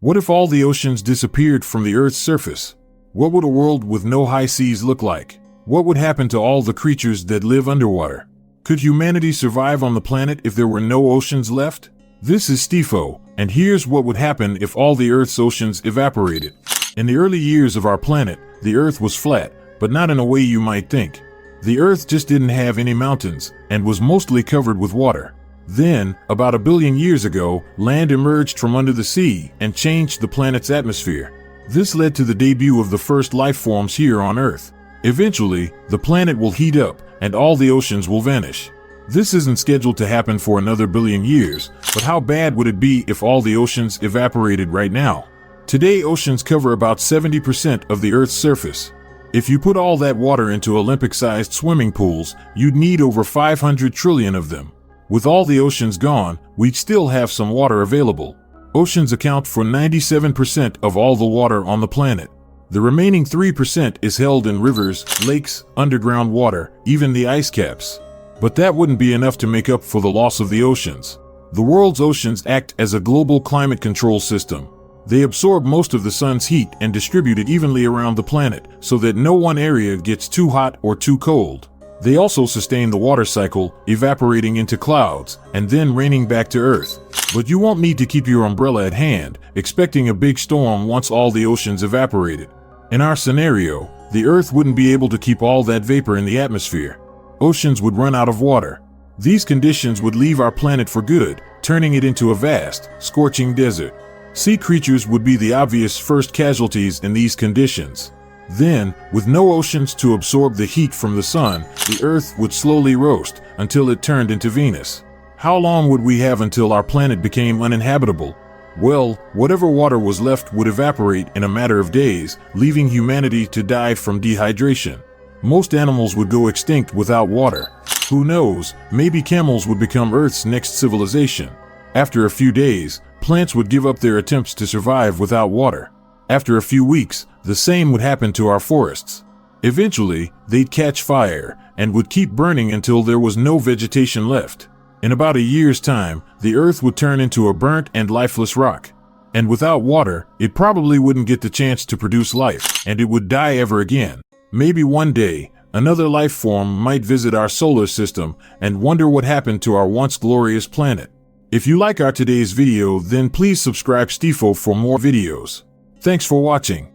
What if all the oceans disappeared from the Earth's surface? What would a world with no high seas look like? What would happen to all the creatures that live underwater? Could humanity survive on the planet if there were no oceans left? This is Stifo, and here's what would happen if all the Earth's oceans evaporated. In the early years of our planet, the Earth was flat, but not in a way you might think. The Earth just didn't have any mountains, and was mostly covered with water. Then, about 1 billion years ago, land emerged from under the sea and changed the planet's atmosphere. This led to the debut of the first life forms here on Earth. Eventually, the planet will heat up, and all the oceans will vanish. This isn't scheduled to happen for another 1 billion years, but how bad would it be if all the oceans evaporated right now? Today, oceans cover about 70% of the Earth's surface. If you put all that water into Olympic-sized swimming pools, you'd need over 500 trillion of them. With all the oceans gone, we'd still have some water available. Oceans account for 97% of all the water on the planet. The remaining 3% is held in rivers, lakes, underground water, even the ice caps. But that wouldn't be enough to make up for the loss of the oceans. The world's oceans act as a global climate control system. They absorb most of the sun's heat and distribute it evenly around the planet so that no one area gets too hot or too cold. They also sustain the water cycle, evaporating into clouds and then raining back to Earth. But you won't need to keep your umbrella at hand, expecting a big storm once all the oceans evaporated. In our scenario, the Earth wouldn't be able to keep all that vapor in the atmosphere. Oceans would run out of water. These conditions would leave our planet for good, turning it into a vast, scorching desert. Sea creatures would be the obvious first casualties in these conditions. Then, with no oceans to absorb the heat from the sun, the Earth would slowly roast until it turned into Venus. How long would we have until our planet became uninhabitable? Well, whatever water was left would evaporate in a matter of days, leaving humanity to die from dehydration. Most animals would go extinct without water. Who knows, maybe camels would become Earth's next civilization. After a few days, plants would give up their attempts to survive without water. After a few weeks, the same would happen to our forests. Eventually, they'd catch fire and would keep burning until there was no vegetation left. In about a year's time, the Earth would turn into a burnt and lifeless rock. And without water, it probably wouldn't get the chance to produce life, and it would die ever again. Maybe one day, another life form might visit our solar system and wonder what happened to our once glorious planet. If you like our today's video, then please subscribe Stifo for more videos. Thanks for watching.